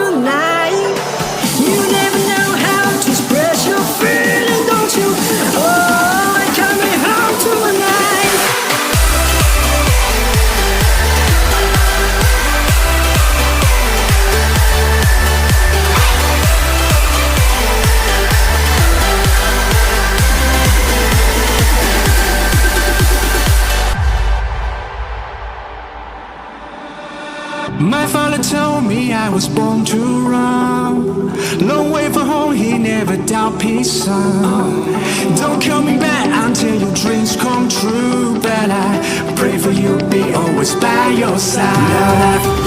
a night. You never know how to express your feeling, don't you? Oh, and coming home to a night. My father told me I was born to run. Long way from home, he never doubt peace, son. Don't call me back until your dreams come true. But I pray for you, be always by your side. Now that